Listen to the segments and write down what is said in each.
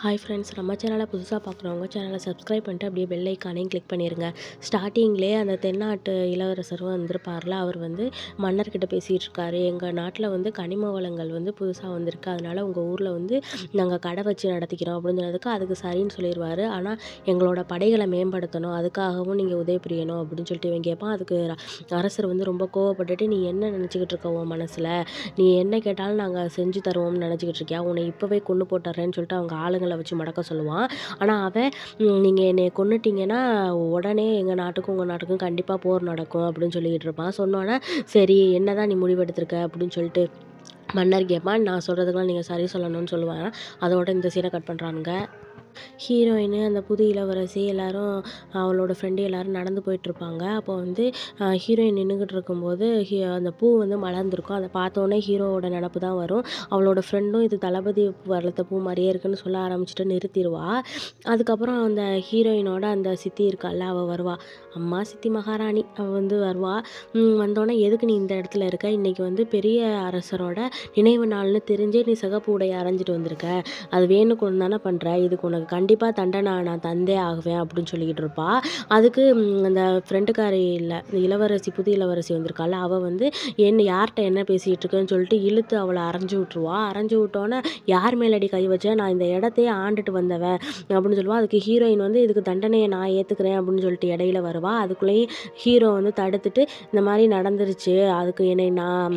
Hi friends, நம்ம சேனலை புதுசாக பார்க்குறவங்க சேனலை சப்ஸ்கிரைப் பண்ணிட்டு அப்படியே பெல் ஐக்கானையும் கிளிக் பண்ணிடுங்க. ஸ்டார்டிங்லேயே அந்த தென்னாட்டு இளவரசர் வந்திருப்பார்ல, அவர் வந்து மன்னர்கிட்ட பேசிகிட்டு இருக்காரு. எங்கள் நாட்டில் வந்து கனிம வளங்கள் வந்து புதுசாக வந்திருக்கு, அதனால் உங்கள் ஊரில் வந்து நாங்கள் கடை வச்சு நடத்திக்கிறோம் அப்படின்னு சொன்னதுக்கு அதுக்கு சரின்னு சொல்லிடுவார். ஆனால் எங்களோட படைகளை மேம்படுத்தணும், அதுக்காகவும் நீங்கள் உதவி புரியணும் அப்படின்னு சொல்லிட்டு இவன் கேட்பான். அதுக்கு அரசர் வந்து ரொம்ப கோவப்பட்டுட்டு, நீ என்ன நினச்சிக்கிட்டு இருக்க உன் மனசில், நீ என்ன கேட்டாலும் நாங்கள் செஞ்சு தருவோம்னு நினச்சிக்கிட்டு இருக்கியா, உன்னை இப்போவே கொண்டு போட்டுறேன்னு சொல்லிட்டு அவங்க ஆளுங்களை வச்சு மடக்க சொல்லுவான். ஆனால் அவன் நீங்கள் என்னை கொன்னுட்டீங்கன்னா உடனே எங்கள் நாட்டுக்கும் உங்கள் நாட்டுக்கும் கண்டிப்பாக போர் நடக்கும் அப்படின்னு சொல்லிக்கிட்டு இருப்பான். சொன்னோன்னே சரி என்னதான் நீ முடிவெடுத்திருக்க அப்படின்னு சொல்லிட்டு மன்னர் கேட்பான். நான் சொல்கிறதுக்கெலாம் நீங்கள் சரி சொல்லணும்னு சொல்லுவேன். அதோட இந்த சீனை கட் பண்ணுறானுங்க. ஹீரோயின் அந்த புது இளவரசி எல்லாரும் அவளோட ஃப்ரெண்டு எல்லாரும் நடந்து போயிட்டுருப்பாங்க. அப்போ வந்து ஹீரோயின் நின்றுக்கிட்டு இருக்கும்போது அந்த பூ வந்து மலர்ந்துருக்கும். அதை பார்த்தோன்னே ஹீரோவோட நினப்பு தான் வரும். அவளோட ஃப்ரெண்டும் இது தளபதி வளர்த்த பூ மாதிரியே இருக்குன்னு சொல்ல ஆரம்பிச்சுட்டு நிறுத்திடுவா. அதுக்கப்புறம் அந்த ஹீரோயினோட அந்த சித்தி இருக்கால, அவள் வருவா. அம்மா சித்தி மகாராணி அவள் வந்து வருவா. வந்தோடனே எதுக்கு நீ இந்த இடத்துல இருக்க, இன்றைக்கி வந்து பெரிய அரசரோட நினைவு நாள்னு தெரிஞ்சே நீ சிகப்பு உடையை அரைஞ்சிட்டு வந்திருக்க, அது வேணுக்குன்னு தானே பண்ணுற, இதுக்கு உனக்கு கண்டிப்பாக தண்டனை நான் தந்தே ஆகுவேன் அப்படின்னு சொல்லிக்கிட்டு இருப்பா. அதுக்கு அந்த ஃப்ரெண்டுக்காரி இல்லை, இந்த இளவரசி புது இளவரசி வந்திருக்காள், அவள் வந்து யார்கிட்ட என்ன பேசிகிட்டு இருக்குன்னு சொல்லிட்டு இழுத்து அவளை அரைஞ்சி விட்ருவா. அரைஞ்சி விட்டோன்னே யார் மேலடி கை வச்சேன், நான் இந்த இடத்தையே ஆண்டுட்டு வந்தவன் அப்படின்னு சொல்லுவா. அதுக்கு ஹீரோயின் வந்து இதுக்கு தண்டனையை நான் ஏற்றுக்கிறேன் அப்படின்னு சொல்லிட்டு இடையில வருவா. அதுக்குள்ளேயும் ஹீரோ வந்து தடுத்துட்டு இந்த மாதிரி நடந்துருச்சு, அதுக்கு என்னை நான்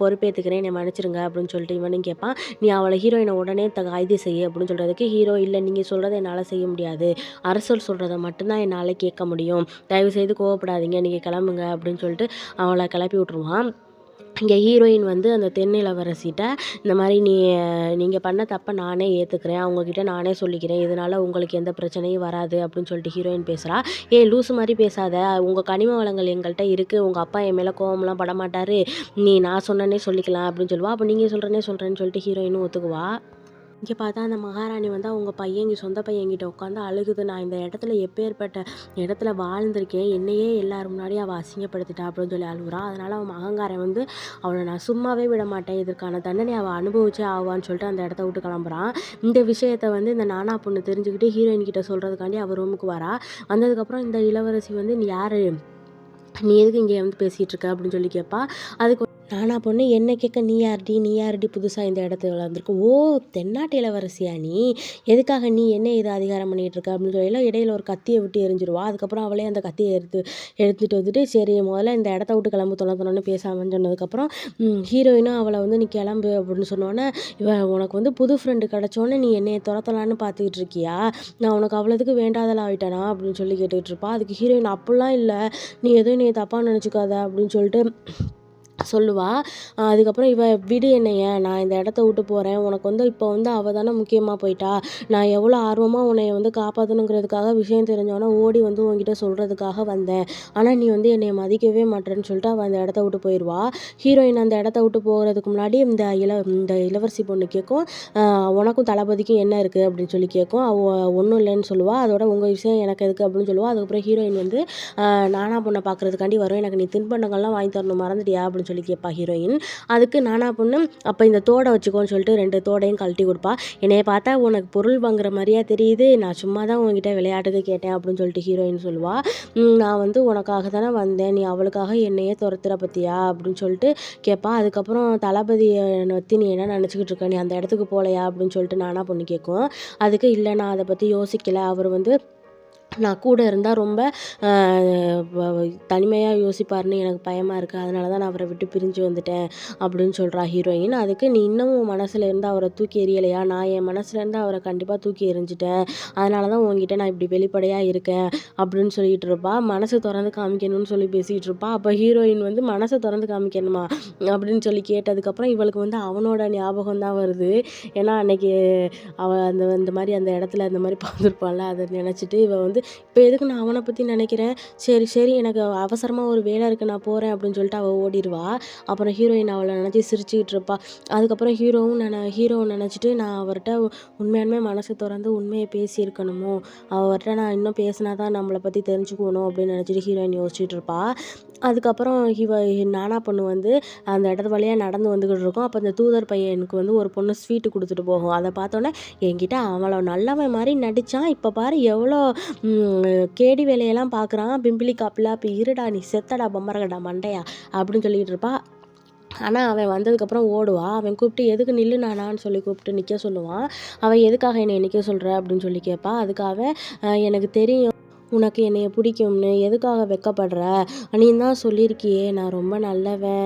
பொறுப்பேற்றுக்கிறேன், என்னை மன்னிச்சிருங்க அப்படின்னு சொல்லிட்டு இவனும் கேட்பான். நீ அவளை ஹீரோயினை உடனே கைது செய்ய அப்படின்னு சொல்கிறதுக்கு ஹீரோ இல்லை, நீங்கள் சொல்கிறத என்னால் செய்ய முடியாது, அரசர் சொல்கிறத மட்டும்தான் என்னால் கேட்க முடியும், தயவுசெய்து கோவப்படாதீங்க, நீங்கள் கிளம்புங்க அப்படின்னு சொல்லிட்டு அவளை கிளப்பி விட்ருவான். இங்கே ஹீரோயின் வந்து அந்த தென் இளவரசிட்ட இந்த மாதிரி நீங்கள் பண்ண தப்பை நானே ஏற்றுக்கிறேன், அவங்கக்கிட்ட நானே சொல்லிக்கிறேன், இதனால் உங்களுக்கு எந்த பிரச்சனையும் வராது அப்படின்னு சொல்லிட்டு ஹீரோயின் பேசுகிறா. ஏன் லூசு மாதிரி பேசாத, உங்கள் கனிம வளங்கள் எங்கள்கிட்ட இருக்குது, உங்கள் அப்பா என் மேலே கோவம்லாம் படமாட்டார், நீ நான் சொன்னனே சொல்லிக்கலாம் அப்படின்னு சொல்லுவா. அப்போ நீங்கள் சொல்கிறேன்னு சொல்லிட்டு ஹீரோயினும் ஒத்துக்குவா. இங்கே பார்த்தா அந்த மகாராணி வந்து அவங்க பையன் சொந்த பையன்கிட்ட உட்காந்து அழுகுது. நான் இந்த இடத்துல எப்பேற்பட்ட இடத்துல வாழ்ந்திருக்கேன், என்னையே எல்லாரும் முன்னாடியும் அவள் அசிங்கப்படுத்திட்டா அப்படின்னு சொல்லி அழுகுறா. அதனால் அவன் அகங்காரம் வந்து அவளை நான் சும்மாவே விட மாட்டேன், இதற்கான தண்டனை அவள் அனுபவிச்சே ஆவான்னு சொல்லிட்டு அந்த இடத்த விட்டு கிளம்புறான். இந்த விஷயத்தை வந்து இந்த நானா பொண்ணு தெரிஞ்சுக்கிட்டு ஹீரோயின் கிட்ட சொல்கிறதுக்காண்டி அவள் ரூமுக்கு வரா. வந்ததுக்கப்புறம் இந்த இளவரசி வந்து நீ யார், நீ எதுக்கு இங்கே வந்து பேசிகிட்டு இருக்க அப்படின்னு சொல்லி கேட்பா. அதுக்கு நானா பொண்ணு என்ன கேட்க, நீ யார்டி புதுசாக இந்த இடத்துல வந்திருக்கு, ஓ தென்னாட்டு இளவரசியா நீ, எதுக்காக நீ என்ன இது அதிகாரம் பண்ணிகிட்டு இருக்க அப்படின்னு சொல்லி இடையில ஒரு கத்தியை விட்டு எரிஞ்சிருவா. அதுக்கப்புறம் அவளே அந்த கத்தியை எடுத்துகிட்டு வந்துட்டு சரி முதல்ல இந்த இடத்த விட்டு கிளம்பு தொணன்னு பேசாமன்னு சொன்னதுக்கப்புறம் ஹீரோயினும் அவளை வந்து நீ கிளம்பு அப்படின்னு சொன்னோன்னே, உனக்கு வந்து புது ஃப்ரெண்டு கிடச்சோன்னே நீ என்னையை துரத்தலான்னு பார்த்துக்கிட்டு இருக்கியா, நான் உனக்கு அவ்வளோதுக்கு வேண்டாதலாம் ஆகிட்டேனா அப்படின்னு சொல்லி கேட்டுக்கிட்டு இருப்பா. அதுக்கு ஹீரோயின் அப்படிலாம் இல்லை, நீ எதுவும் நீ தப்பாக நினச்சிக்காத அப்படின்னு சொல்லிட்டு சொல்லுவா. அதுக்கப்புறம் விடு என்னைய, நான் இந்த இடத்த விட்டு போகிறேன், உனக்கு வந்து இப்போ வந்து அவள் தானே முக்கியமாக போயிட்டா, நான் எவ்வளோ ஆர்வமாக உன்னை வந்து காப்பாற்றணுங்கிறதுக்காக விஷயம் தெரிஞ்சவொன்னே ஓடி வந்து உன்கிட்ட சொல்கிறதுக்காக வந்தேன், ஆனால் நீ வந்து என்னை மதிக்கவே மாட்டேன்னு சொல்லிட்டு அவள் அந்த இடத்த விட்டு போயிடுவா. ஹீரோயின் அந்த இடத்த விட்டு போகிறதுக்கு முன்னாடி இந்த இளவரசி பொண்ணு கேட்கும், உனக்கும் தளபதிக்கும் என்ன இருக்குது அப்படின்னு சொல்லி கேட்கும். அவள் ஒன்றும் இல்லைன்னு சொல்லுவாள். அதோட உங்கள் விஷயம் எனக்கு எதுக்கு அப்படின்னு சொல்லுவாள். அதுக்கப்புறம் ஹீரோயின் வந்து நானா பொண்ணை பார்க்குறதுக்காண்டி வரும், எனக்கு நீ தின்பண்டங்கள்லாம் வாங்கி தரணும் மறந்துட்டியா அப்படின்னு சொல்லி கேட்பா ஹீரோயின். அதுக்கு நானா பொண்ணு அப்போ இந்த தோடை வச்சுக்கோன்னு சொல்லிட்டு 2 தோடையும் கழட்டி கொடுப்பா. என்னைய பார்த்தா உனக்கு பொருள் வாங்குற மாதிரியா தெரியுது, நான் சும்மா தான் உங்ககிட்ட விளையாட்டுக்கு கேட்டேன் அப்படின்னு சொல்லிட்டு ஹீரோயின் சொல்லுவா. நான் வந்து உனக்காக தானே வந்தேன், நீ அவளுக்காக என்னையே துரத்துற பற்றியா அப்படின்னு சொல்லிட்டு கேட்பா. அதுக்கப்புறம் தளபதியை பற்றி நீ என்ன நினச்சிக்கிட்டு இருக்க, நீ அந்த இடத்துக்கு போகலையா அப்படின்னு சொல்லிட்டு நானா பொண்ணு கேட்கும். அதுக்கு இல்லை நான் அதை பற்றி யோசிக்கலை, அவர் வந்து நான் கூட இருந்தால் ரொம்ப தனிமையாக யோசிப்பார்னு எனக்கு பயமாக இருக்குது, அதனால தான் நான் அவரை விட்டு பிரிஞ்சு வந்துட்டேன் அப்படின்னு சொல்கிறா ஹீரோயின். அதுக்கு நீ இன்னமும் மனசில் இருந்து அவரை தூக்கி எறியலையா, நான் என் மனசுலேருந்து அவரை கண்டிப்பாக தூக்கி எறிஞ்சிட்டேன், அதனால தான் உங்ககிட்ட நான் இப்படி வெளிப்படையாக இருக்கேன் அப்படின்னு சொல்லிகிட்டு இருப்பா. மனசை திறந்து காமிக்கணும்னு சொல்லி பேசிகிட்டு இருப்பா. அப்போ ஹீரோயின் வந்து மனசை திறந்து காமிக்கணுமா அப்படின்னு சொல்லி கேட்டதுக்கப்புறம் இவளுக்கு வந்து அவனோட ஞாபகம் தான் வருது. ஏன்னா அன்னைக்கு அவள் இந்த மாதிரி அந்த இடத்துல இந்த மாதிரி பார்த்துருப்பாள்ல, அதை நினச்சிட்டு இவள் வந்து இப்போ எதுக்கு நான் அவனை பற்றி நினைக்கிறேன், சரி சரி எனக்கு அவசரமாக ஒரு வேலை இருக்குது நான் போகிறேன் அப்படின்னு சொல்லிட்டு அவள் ஓடிடுவா. அப்புறம் ஹீரோயின் அவளை நினச்சி சிரிச்சுக்கிட்டு இருப்பா. அதுக்கப்புறம் ஹீரோவை நினச்சிட்டு நான் அவர்கிட்ட உண்மையாலுமே மனசு திறந்து உண்மையை பேசியிருக்கணுமோ, அவர்கிட்ட நான் இன்னும் பேசினா தான் நம்மளை பற்றி தெரிஞ்சுக்கணும் அப்படின்னு நினச்சிட்டு ஹீரோயின் யோசிச்சுட்டு இருப்பா. அதுக்கப்புறம் நானா பொண்ணு வந்து அந்த இடத்து வழியாக நடந்து வந்துக்கிட்டு இருக்கோம். அப்போ அந்த தூதர் பையனுக்கு வந்து ஒரு பொண்ணு ஸ்வீட்டு கொடுத்துட்டு போகும். அதை பார்த்தோன்னே என்கிட்ட அவளை நல்லவன் மாதிரி நடித்தான், இப்போ பாரு எவ்வளோ கேடி வேலையெல்லாம் பார்க்குறான், பிம்பிளி காப்பிலா, இப்போ இருடா நீ செத்தடா பொம்மரகடா மண்டையா அப்படின்னு சொல்லிக்கிட்டு இருப்பா. ஆனால் அவன் வந்ததுக்கப்புறம் ஓடுவா. அவன் கூப்பிட்டு எதுக்கு நில்லு நானான்னு சொல்லி கூப்பிட்டு நிற்க சொல்லுவான். அவள் எதுக்காக என்னை நிற்க சொல்கிற அப்படின்னு சொல்லி கேட்பா. அதுக்கு அவன் எனக்கு தெரியும் உனக்கு என்னைய பிடிக்கும்னு, எதுக்காக வெட்கப்படுற? நீ தான் சொல்லியிருக்கியே நான் ரொம்ப நல்லவன்,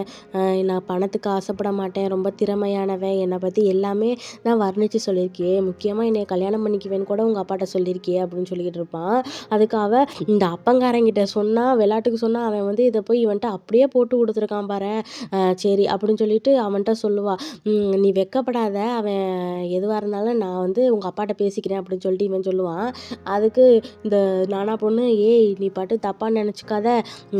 நான் பணத்துக்கு ஆசைப்பட மாட்டேன், ரொம்ப திறமையானவன், என்னை பற்றி எல்லாமே நான் வர்ணித்து சொல்லியிருக்கியே, முக்கியமாக என்னைய கல்யாணம் பண்ணிக்குவேன்னு கூட உங்கள் அப்பாட்ட சொல்லியிருக்கியே அப்படின்னு சொல்லிக்கிட்டு இருப்பான். அதுக்கு அவள் இந்த அப்பங்காரங்கிட்ட சொன்னால் விளையாட்டுக்கு சொன்னால் அவன் வந்து இதை போய் இவன்ட்ட அப்படியே போட்டு கொடுத்துருக்கான் பாரேன், சரி அப்படின்னு சொல்லிட்டு அவன்கிட்ட சொல்லுவா. நீ வெட்கப்படாத, அவன் எதுவாக இருந்தாலும் நான் வந்து உங்கள் அப்பாட்ட பேசிக்கிறேன் அப்படின்னு சொல்லிட்டு இவன் சொல்லுவான். அதுக்கு இந்த நானா பொண்ணு, ஏய் நீ பாட்டு தப்பாக நினச்சிக்காத,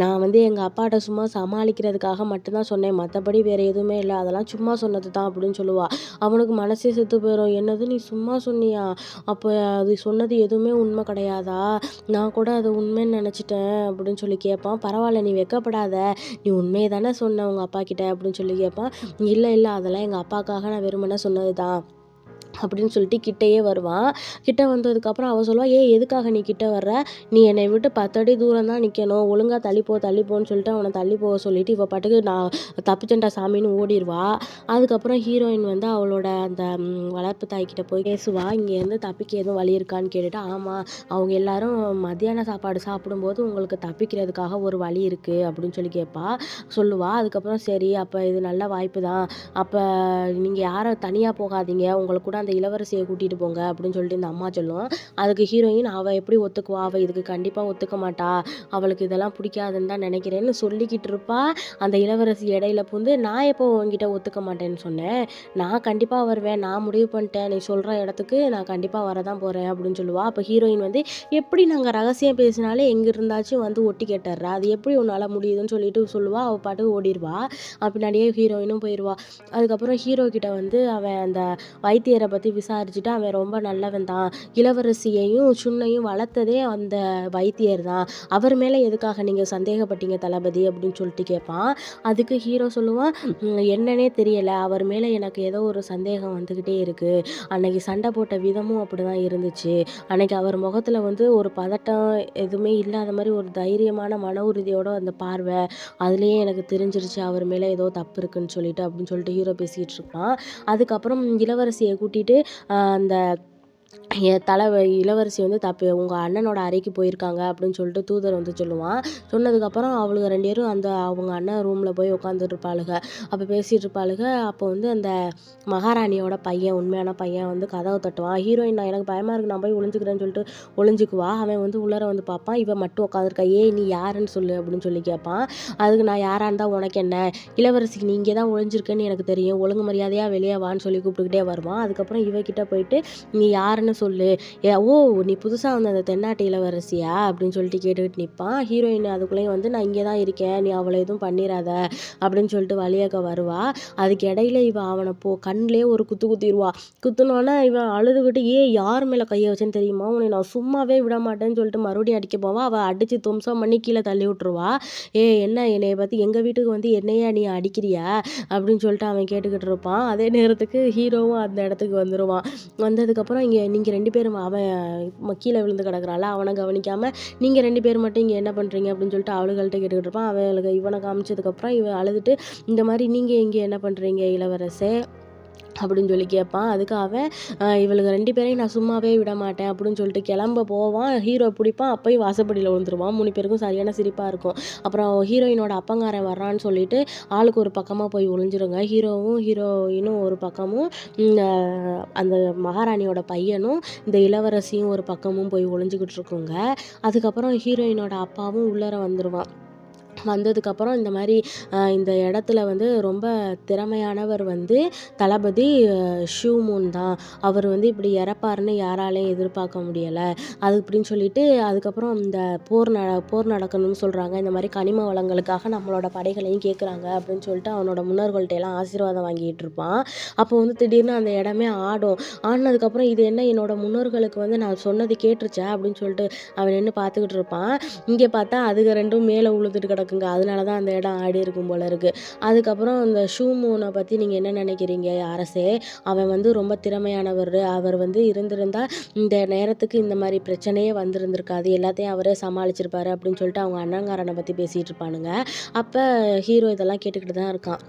நான் வந்து எங்கள் அப்பாட்ட சும்மா சமாளிக்கிறதுக்காக மட்டும்தான் சொன்னேன், மற்றபடி வேறு எதுவுமே இல்லை, அதெல்லாம் சும்மா சொன்னது தான் அப்படின்னு சொல்லுவா. அவனுக்கு மனசே செத்து போயிடும். என்னது நீ சும்மா சொன்னியா, அப்போ அது சொன்னது எதுவுமே உண்மை கிடையாதா, நான் கூட அது உண்மைன்னு நினச்சிட்டேன் அப்படின்னு சொல்லி கேட்பான். பரவாயில்ல நீ வெட்கப்படாத, நீ உண்மையை தானே சொன்ன உங்கள் அப்பா கிட்ட அப்படின்னு சொல்லி கேட்பான். இல்லை இல்லை அதெல்லாம் எங்கள் அப்பாக்காக நான் வெறுமனே சொன்னது தான் அப்படின்னு சொல்லிட்டு கிட்டேயே வருவான். கிட்ட வந்ததுக்கப்புறம் அவள் சொல்லுவா, ஏய் எதுக்காக நீ கிட்ட வர்ற, நீ என்னை விட்டு 10 அடி தூரம் தான் நிற்கணும், ஒழுங்காக தள்ளிப்போன்னு சொல்லிட்டு அவனை தள்ளி போக சொல்லிட்டு இவள் பாட்டுக்கு நான் தப்பிச்சண்டா சாமின்னு ஓடிடுவா. அதுக்கப்புறம் ஹீரோயின் வந்து அவளோட அந்த வளர்ப்பு தாய்கிட்ட போய் பேசுவா, இங்கேருந்து தப்பிக்க எதுவும் வழி இருக்கான்னு கேட்டுட்டு, ஆமாம் அவங்க எல்லாரும் மத்தியான சாப்பாடு சாப்பிடும்போது உங்களுக்கு தப்பிக்கிறதுக்காக ஒரு வழி இருக்குது அப்படின்னு சொல்லி சொல்லுவா. அதுக்கப்புறம் சரி அப்போ இது நல்ல வாய்ப்பு தான், அப்போ நீங்கள் யாரும் தனியாக போகாதீங்க, உங்களுக்கு கூட அந்த இளவரசியை கூட்டிகிட்டு போங்க அப்படின்னு சொல்லிட்டு இந்த அம்மா சொல்லும். அதுக்கு ஹீரோயின் அவள் எப்படி ஒத்துக்குவா, அவள் இதுக்கு கண்டிப்பாக ஒத்துக்க மாட்டா, அவளுக்கு இதெல்லாம் பிடிக்காதுன்னு தான் நினைக்கிறேன்னு சொல்லிக்கிட்டு இருப்பா. அந்த இளவரசி இடையில புந்து, நான் எப்போ உங்ககிட்ட ஒத்துக்க மாட்டேன்னு சொன்னேன், நான் கண்டிப்பாக வருவேன், நான் முடிவு பண்ணிட்டேன், நீ சொல்கிற இடத்துக்கு நான் கண்டிப்பாக வரதான் போகிறேன் அப்படின்னு சொல்லுவா. அப்போ ஹீரோயின் வந்து எப்படி நாங்கள் ரகசியம் பேசினாலே எங்கே இருந்தாச்சும் வந்து ஒட்டி கேட்டுறா, அது எப்படி உன்னால் முடியுதுன்னு சொல்லிட்டு சொல்லுவா. அவள் பாட்டு ஓடிடுவா. பின்னாடியே ஹீரோயினும் போயிடுவா. அதுக்கப்புறம் ஹீரோ கிட்ட வந்து அவன் அந்த வைத்தியரை பற்றி விசாரிச்சுட்டு, அவன் ரொம்ப நல்லவன் தான், இளவரசியையும் சுண்ணையும் வளர்த்ததே அந்த வைத்தியர் தான், அவர் மேலே எதுக்காக நீங்கள் சந்தேகப்பட்டீங்க தளபதி அப்படின்னு சொல்லிட்டு கேட்பான். அதுக்கு ஹீரோ சொல்லுவான், என்னன்னே தெரியலை, அவர் மேலே எனக்கு ஏதோ ஒரு சந்தேகம் வந்துக்கிட்டே இருக்குது, அன்னைக்கு சண்டை போட்ட விதமும் அப்படி தான் இருந்துச்சு, அன்னைக்கு அவர் முகத்தில் வந்து ஒரு பதட்டம் எதுவுமே இல்லாத மாதிரி ஒரு தைரியமான மன உறுதியோட அந்த பார்வை, அதுலேயே எனக்கு தெரிஞ்சிருச்சு அவர் மேலே ஏதோ தப்பு இருக்குன்னு சொல்லிட்டு அப்படின்னு சொல்லிட்டு ஹீரோ பேசிக்கிட்டு இருப்பான். அதுக்கப்புறம் இளவரசியை கூட்டிகிட்டு அந்த இளவரசி வந்து உங்கள் அண்ணனோட அறைக்கு போயிருக்காங்க அப்படின்னு சொல்லிட்டு தூதர் வந்து சொல்லுவான். சொன்னதுக்கப்புறம் அவளுங்க 2 பேரும் அந்த அவங்க அண்ணன் ரூமில் போய் உட்காந்துட்டு இருப்பாளுங்க. அப்போ பேசிகிட்டு இருப்பாளுங்க. அப்போ வந்து அந்த மகாராணியோட பையன், உண்மையான பையன் வந்து கதவை தட்டுவான். ஹீரோயின் நான் எனக்கு பயமாக இருக்குது நான் போய் ஒளிஞ்சுக்கிறேன்னு சொல்லிட்டு ஒளிஞ்சுக்குவா. அவன் வந்து உள்ளார வந்து பார்ப்பான். இவன் மட்டும் உட்காந்துருக்கா. ஏய் நீ யாருன்னு சொல்லு அப்படின்னு சொல்லி கேட்பான். அதுக்கு நான் யாராக இருந்தால் உனக்கு என்ன, இளவரசிக்கு நீ இங்கே தான் ஒளிஞ்சிருக்கேன்னு எனக்கு தெரியும், ஒழுங்கு மரியாதையாக வெளியே வான்னு சொல்லி கூப்பிட்டுக்கிட்டே வருவான். அதுக்கப்புறம் இவகிட்ட போயிட்டு நீ யாருன்னு சொல்லு, ஓ நீ புதுசாக வந்த அந்த தென்னாட்டு இளவரசியா அப்படின்னு சொல்லிட்டு கேட்டுக்கிட்டு நிற்பான். ஹீரோயின் அதுக்குள்ளேயும் வந்து நான் இங்கே தான் இருக்கேன், நீ அவளை எதுவும் பண்ணிடாத அப்படின்னு சொல்லிட்டு வழியாக வருவா. அதுக்கு இடையில இவன் அவனை கண்ணிலே ஒரு குத்திடுவா. குத்துனோன்னா இவன் அழுதுகிட்டு, யார் மேலே கையை வச்சேன்னு தெரியுமா, உன்னை நான் சும்மாவே விட மாட்டேன்னு சொல்லிட்டு மறுபடியும் அடிக்க போவான். அவள் அடித்து தும்சம் பண்ணி கீழே தள்ளி விட்டுருவா. என்ன என்னைய பற்றி எங்கள் வீட்டுக்கு வந்து என்னையா நீ அடிக்கிறியா அப்படின்னு சொல்லிட்டு அவன் கேட்டுக்கிட்டு இருப்பான். அதே நேரத்துக்கு ஹீரோவும் அந்த இடத்துக்கு வந்துடுவான். வந்ததுக்கப்புறம் இங்கே நீங்கள் 2 பேரும் அவன் கீழே விழுந்து கிடக்குறாள், அவனை கவனிக்காமல் நீங்கள் 2 பேர் மட்டும் இங்கே என்ன பண்ணுறீங்க அப்படின்னு சொல்லிட்டு அவளுகள்கிட்ட கேட்டுக்கிட்டு இருப்பான். அவளுக்கு இவனை காமிச்சதுக்கப்புறம் இவன் அழுதுட்டு, இந்த மாதிரி நீங்கள் இங்கே என்ன பண்ணுறீங்க இளவரசே அப்படின்னு சொல்லி கேட்பான். அதுக்கு அவன் இவளுக்கு 2 பேரையும் நான் சும்மாவே விட மாட்டேன் அப்படின்னு சொல்லிட்டு கிளம்ப போவான். ஹீரோ பிடிப்பான். அப்போயும் வாசப்படியில் விழுந்துருவான். 3 பேருக்கும் சரியான சிரிப்பாக இருக்கும். அப்புறம் ஹீரோயினோட அப்பங்காரன் வர்றான்னு சொல்லிட்டு ஆளுக்கு ஒரு பக்கமாக போய் ஒளிஞ்சிருங்க. ஹீரோயினும் ஒரு பக்கமும், அந்த மகாராணியோட பையனும் இந்த இளவரசியும் ஒரு பக்கமும் போய் ஒளிஞ்சிக்கிட்டு இருக்குங்க. அதுக்கப்புறம் ஹீரோயினோட அப்பாவும் உள்ளார வந்துடுவான். வந்ததுக்கப்புறம் இந்த மாரி இந்த இடத்துல வந்து ரொம்ப திறமையானவர் வந்து தளபதி ஷூமூன் தான். அவர் வந்து இப்படி இறப்பாருன்னு யாராலயும் எதிர்பார்க்க முடியல. அது இப்படின்னு சொல்லிட்டு அதுக்கப்புறம் இந்த போர் நடக்கணும்னு சொல்றாங்க. இந்த மாரி கனிம வளங்களுக்காக நம்மளோட படைகளையும் கேட்குறாங்க அப்படின்னு சொல்லிட்டு அவனோட முன்னோர்கள்ட்ட எல்லாம் ஆசீர்வாதம் வாங்கிட்டு இருப்பான். அப்போ வந்து திடீர்னு அந்த இடமே ஆடும். ஆடுனதுக்கப்புறம் இது என்ன என்னோட முன்னோர்களுக்கு வந்து நான் சொன்னது கேட்டுருச்சா அப்படின்னு சொல்லிட்டு அவன் நின்னு பார்த்துக்கிட்டு இருப்பான். இங்க பார்த்தா அதுக 2ம் மேல உழுந்துட்டு கிடக்குங்க. அதனால தான் அந்த இடம் ஆடியிருக்கும் போல இருக்கு. அதுக்கப்புறம் இந்த ஷூமூன பத்தி நீங்க என்ன நினைக்கிறீங்க அரசே? அவன் வந்து ரொம்ப திறமையானவரு. அவர் வந்து இருந்திருந்தா இந்த நேரத்துக்கு இந்த மாரி பிரச்சனையே வந்திருந்திருக்காது. எல்லாத்தையும் அவரே சமாளிச்சிருப்பாரு அப்படின்னு சொல்லிட்டு அவங்க அண்ணங்காரன பத்தி பேசிட்டு இருப்பானுங்க. அப்ப ஹீரோ இதெல்லாம் கேட்டுக்கிட்டு தான் இருக்கான்.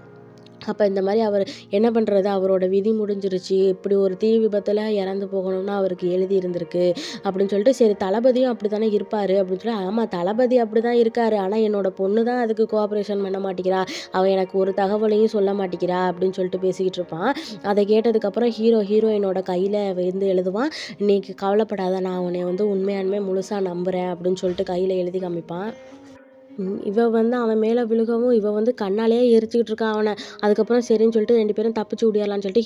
அப்ப இந்த மாரி அவரு என்ன பண்றது? அவரோட விதி முடிஞ்சிருச்சு. இப்படி ஒரு தீ விபத்துல இறந்து போகணும்னு அவருக்கு எழுதி இருந்திருக்கு. அப்படின்னு சொல்லிட்டு, சரி தளபதியும் அப்படித்தானே இருப்பாரு அப்படின்னு சொல்லி, ஆமா தளபதி அப்படிதான் இருக்காரு. ஆனா என்னோட பொண்ணு தான் அதுக்கு கோஆப்பரேஷன் பண்ண மாட்டேங்கிறா. அவ எனக்கு ஒரு தகவலையும் சொல்ல மாட்டேங்கிறா அப்படின்னு சொல்லிட்டு பேசிக்கிட்டு இருப்பான். அத கேட்டதுக்கப்புறம் ஹீரோயினோட கையில வந்து எழுதுவான். "நீ கவலைப்படாத. நான் உன்னைய வந்து உண்மையாலுமே முழுசா நம்புறேன்" அப்படின்னு சொல்லிட்டு கையில எழுதி காமிப்பான். இவ வந்து அவன் மேல விழுகவும், இவ வந்து கண்ணாலேயே எரிச்சுக்கிட்டு இருக்கா அவன. அதுக்கப்புறம் சரின்னு சொல்லிட்டு 2 பேரும் தப்பிச்சு ஓடியாரலான்னு சொல்லிட்டு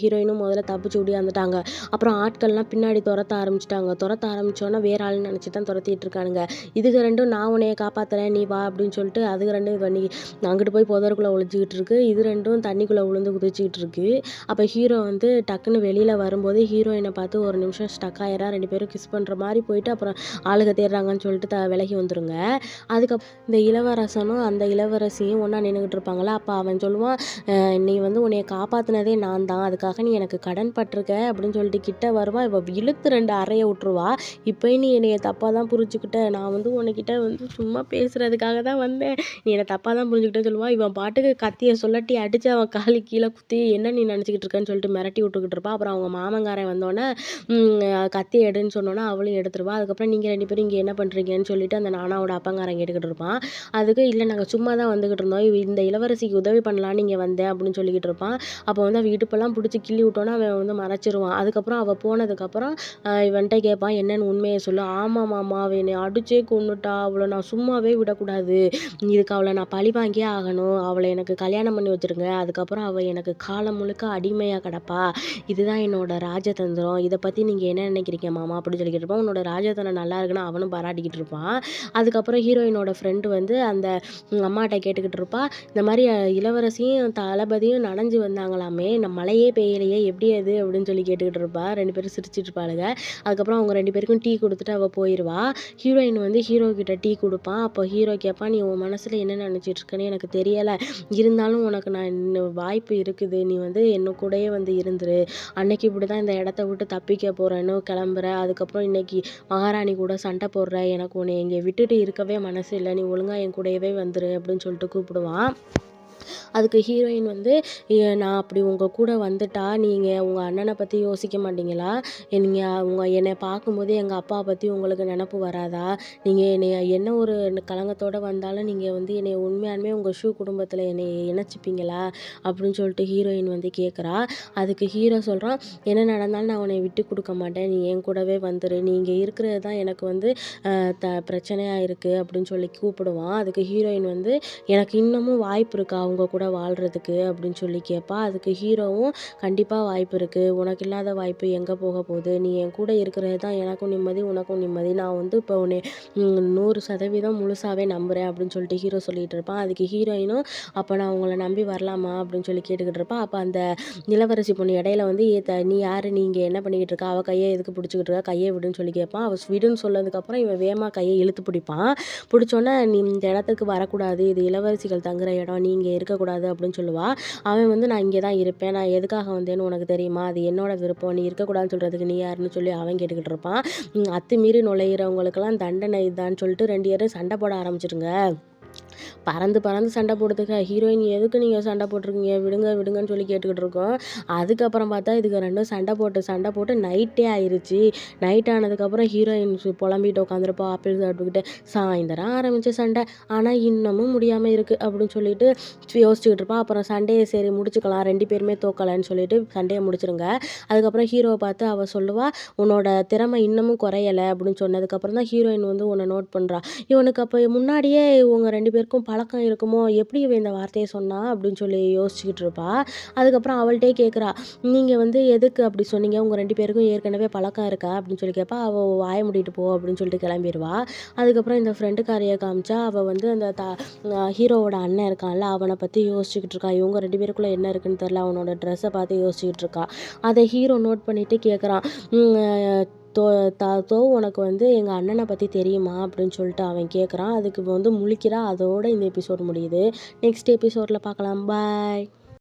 ஹீரோயினும் முதல்ல தப்பிச்சு ஓடியாந்துட்டாங்க. அப்புறம் ஆட்கள்லாம் பின்னாடி தொரத்த ஆரம்பிச்சுட்டாங்க. தொரத்த ஆரம்பிச்சோனே வேற ஆள்ன்னு நெனச்சு தான் தொரத்திட்டு இருக்கானுங்க. இதுக 2ம் நான் உன்னைய காப்பாத்துறேன் நீ வா அப்படின்னு சொல்லிட்டு அதுக 2ம் பண்ணி அங்கிட்டு போய் புதருக்குள்ள ஒளிஞ்சுக்கிட்டு இருக்கு. இது 2ம் தண்ணிக்குள்ள விழுந்து குதிச்சுக்கிட்டு இருக்கு. அப்ப ஹீரோ வந்து டக்குன்னு வெளியில வரும்போது ஹீரோயின பார்த்து ஒரு நிமிஷம் ஸ்டக் ஆயிர்றா. 2 பேரும் கிஸ் பண்ற மாரி போயிட்டு அப்புறம் ஆளுக தேடுறாங்கன்னு சொல்லிட்டு விலகி வந்துருங்க. இந்த இளவரசனும் அந்த இளவரசியும் ஒண்ணா நின்னுகிட்டு இருப்பாங்கல்ல. அப்ப அவன் சொல்லுவான், "நீ வந்து உன்னைய காப்பாத்துனதே நான் தான். அதுக்காக நீ எனக்கு கடன் பட்டுருக்க" அப்படின்னு சொல்லிட்டு கிட்ட வருவான். இவ இழுத்து 2 அறைய விட்டுருவா. "இப்பயும் நீ என்னைய தப்பா தான் புரிஞ்சுக்கிட்ட. நான் வந்து உன்கிட்ட வந்து சும்மா பேசுறதுக்காக தான் வந்தேன். நீ என்ன தப்பா தான் புரிஞ்சுக்கிட்டேன்னு" சொல்லுவான். இவன் பாட்டுக்கு கத்திய சுழட்டி அடிச்சு அவன் காலு கீழ குத்தி, "என்ன நீ நெனச்சுக்கிட்டு இருக்கன்னு" சொல்லிட்டு மிரட்டி விட்டுக்கிட்டு இருப்பா. அப்புறம் அவங்க மாமன்காரன் வந்தோனே, கத்திய எடுன்னு சொன்னோனே அவளும் எடுத்துருவா. அதுக்கப்புறம் "நீங்க 2 பேரும் இங்க என்ன பண்றீங்கன்னு" சொல்லிட்டு அந்த நானாவோட அப்பங்காரன் கேட்டுக்கிட்டு இருப்பான். அதுக்கு "இல்ல நாங்க சும்மா தான் வந்துகிட்டு இருந்தோம். இந்த இளவரசிக்கு உதவி பண்ணலான்னு இங்க வந்தேன்" அப்படின்னு சொல்லிக்கிட்டு இருப்பான். அப்போ வந்து அவ இடுப்பெல்லாம் புடிச்சு கிள்ளி விட்டோனே அவன் வந்து மறைச்சிருவான். அதுக்கப்புறம் அவ போனதுக்கப்புறம் இவன்ட்ட கேட்பான், "என்னன்னு உண்மைய சொல்லு." "ஆமா மாமா, அவ என்னைய அடிச்சே கொன்னுட்டா. அவள நான் சும்மாவே விடக்கூடாது. இதுக்கு அவள நான் பழி வாங்கியே ஆகணும். அவள எனக்கு கல்யாணம் பண்ணி வச்சுருங்க. அதுக்கப்புறம் அவ எனக்கு காலம் முழுக்க அடிமையா கிடப்பா. இதுதான் என்னோட ராஜதந்திரம். இத பத்தி நீங்க என்ன நினைக்கிறீங்க மாமா?" அப்படின்னு சொல்லிக்கிட்டு இருப்பான். உன்னோட ராஜதந்திரம் நல்லா இருக்குன்னு அவனும் பாராட்டிக்கிட்டு இருப்பான். அதுக்கப்புறம் ஹீரோயினோட ஃப்ரெண்டு வந்து அந்த அம்மாட்ட கேட்டுக்கிட்டு இருப்பா. இந்த மாரி இளவரசியும் தளபதியும் நனைஞ்சு வந்தாங்களாமே, மழையே பெய்யலையே எப்படி அது? அப்படின்னு சொல்லி கேட்டுக்கிட்டு இருப்பா. 2 பேரும் சிரிச்சுட்டு இருப்பாளுக. அதுக்கப்புறம் அவங்க 2 பேருக்கும் டீ குடுத்துட்டு அவ போயிருவா. ஹீரோயின் வந்து ஹீரோ கிட்ட டீ குடுப்பான். அப்போ ஹீரோ கேட்பான், "நீ உன் மனசுல என்ன நினைச்சிட்டு இருக்கன்னு எனக்கு தெரியல. இருந்தாலும் உனக்கு நான் இன்னும் வாய்ப்பு இருக்குது. நீ வந்து என் கூடயே வந்து இருந்துரு. அன்னைக்கு இப்படிதான் இந்த இடத்த விட்டு தப்பிக்க போறேன்னு கிளம்புற. அதுக்கப்புறம் இன்னைக்கு மகாராணி கூட சண்டை போடுற. எனக்கு உன்னைய இங்க விட்டுட்டு இருக்கவே மனசு இல்ல. நீ ஒழுங்கா என் கூடவே வந்துரு" அப்படின்னு சொல்லிட்டு கூப்பிடுவான். அதுக்கு ஹீரோயின் வந்து, நான் அப்படி உங்க கூட வந்துட்டா, நீங்க உங்க அண்ணன பத்தி யோசிக்க மாட்டீங்களா? நீங்க என்னைய பார்க்கும்போது எங்க அப்பா பத்தி உங்களுக்கு நெனப்பு வராதா? நீங்க என்னைய என்ன ஒரு கலங்கத்தோட வந்தாலும் நீங்க வந்து என்னைய உண்மையாலுமே உங்க குடும்பத்துல என்னைய இணைச்சுப்பீங்களா?" அப்படின்னு சொல்லிட்டு ஹீரோயின் வந்து கேட்குறா. அதுக்கு ஹீரோ சொல்றான், "என்ன நடந்தாலும் நான் உன்னைய விட்டு குடுக்க மாட்டேன். நீ என் கூடவே வந்துரு. நீ இங்க இருக்கிறது தான் எனக்கு வந்து பிரச்சனையா இருக்கு" அப்படின்னு சொல்லி கூப்பிடுவான். அதுக்கு ஹீரோயின் வந்து, "எனக்கு இன்னமும் வாய்ப்பு இருக்கா உங்க கூட வாழ்றதுக்கு?" அப்படின்னு சொல்லி கேட்பா. அதுக்கு ஹீரோவும், "கண்டிப்பா வாய்ப்பு இருக்கு. உனக்கு இல்லாத வாய்ப்பு எங்க போக போகுது? நீ என் கூட இருக்கிறது தான் எனக்கும் நிம்மதி, உனக்கும் நிம்மதி. நான் வந்து இப்போ உன்னைய 100% முழுசாவே நம்புறேன்" அப்படின்னு சொல்லிட்டு ஹீரோ சொல்லிட்டு இருப்பான். அதுக்கு ஹீரோயினும், "அப்ப நான் உங்கள நம்பி வரலாமா?" அப்படின்னு சொல்லி கேட்டுக்கிட்டு இருப்பா. அப்ப அந்த இளவரசி பொண்ணு இடையில வந்து, "நீ யாரு? நீ இங்க என்ன பண்ணிக்கிட்டு இருக்க? அவ கைய எதுக்கு புடிச்சுக்கிட்டு இருக்க? கைய விடுன்னு" சொல்லி கேட்பான். அவ விடுன்னு சொன்னதுக்கப்புறம் இவன் வேகமா கைய இழுத்து பிடிப்பான். பிடிச்சோன்னே, "நீ இந்த இடத்துக்கு வரக்கூடாது. இது இளவரசிகள் தங்குற இடம். நீ இங்க இருக்கக்கூடாது" அப்படின்னு சொல்லுவா. அவன் வந்து, "நான் இங்க தான் இருப்பேன். நான் எதுக்காக வந்தேன்னு உனக்கு தெரியுமா? அது என்னோட விருப்பம். நீ இருக்கக்கூடாதுன்னு சொல்றதுக்கு நீ யாருன்னு" சொல்லி அவன் கேட்டுக்கிட்டு இருப்பான். அத்துமீறி நுழையிறவங்களுக்கெல்லாம் தண்டனை இதான்னு சொல்லிட்டு 2 பேரும் சண்டை போட ஆரம்பிச்சுருங்க. பறந்து பறந்து சண்டை போடுதுங்க. ஹீரோயின் எதுக்கு நீங்கள் சண்டை போட்டிருக்கீங்க, விடுங்க விடுங்கன்னு சொல்லி கேட்டுக்கிட்டு இருக்கோம். அதுக்கப்புறம் பார்த்தா இதுக்கு ரெண்டும் சண்டை போட்டு நைட்டே ஆயிருச்சு. நைட் ஆனதுக்கப்புறம் ஹீரோயின் புலம்பிட்டு உட்காந்துருப்பா ஆப்பிள் சாப்பிட்டுக்கிட்டு. சாயந்தரம் ஆரம்பிச்ச சண்டை, ஆனால் இன்னமும் முடியாமல் இருக்குது அப்படின்னு சொல்லிட்டு யோசிச்சுக்கிட்டு இருப்பா. அப்புறம் சண்டையை சரி முடிச்சுக்கலாம், 2 பேருமே தோக்கலைன்னு சொல்லிட்டு சண்டையை முடிச்சிருங்க. அதுக்கப்புறம் ஹீரோவை பார்த்து அவள் சொல்லுவா, உன்னோட திறமை இன்னமும் குறையலை அப்படின்னு சொன்னதுக்கப்புறம் தான் ஹீரோயின் வந்து உன்னை நோட் பண்ணுறா. இவனுக்கு அப்போ முன்னாடியே இவங்க 2 பேருக்கும் பழக்கம் இருக்குமோ, எப்படி இவன் இந்த வார்த்தையை சொன்னா அப்படின்னு சொல்லி யோசிச்சுக்கிட்டு இருப்பா. அதுக்கப்புறம் அவள்கிட்டே கேட்குறா, நீங்கள் வந்து எதுக்கு அப்படி சொன்னீங்க, உங்கள் 2 பேருக்கும் ஏற்கனவே பழக்கம் இருக்கா அப்படின்னு சொல்லி கேட்பா. அவள் வாய மூடிட்டு போ அப்படின்னு சொல்லிட்டு கிளம்பிடுவா. அதுக்கப்புறம் இந்த ஃப்ரெண்டுக்காரியை காமிச்சா, அவள் வந்து அந்த ஹீரோவோட அண்ணன் இருக்கான்ல, அவனை பற்றி யோசிச்சுக்கிட்டு இருக்கா. இவங்க 2 பேருக்குள்ளே என்ன இருக்குன்னு தெரில, அவனோட ட்ரெஸ்ஸை பார்த்து யோசிச்சுக்கிட்டு இருக்கா. அதை ஹீரோ நோட் பண்ணிட்டு கேட்குறான், தோ தோ உனக்கு வந்து எங்கள் அண்ணனை பற்றி தெரியுமா அப்படின்னு சொல்லிட்டு அவன் கேட்குறான். அதுக்கு வந்து முழிக்கிறா. அதோட இந்த எபிசோட் முடியுது. நெக்ஸ்ட் எபிசோடில் பார்க்கலாம். பாய்.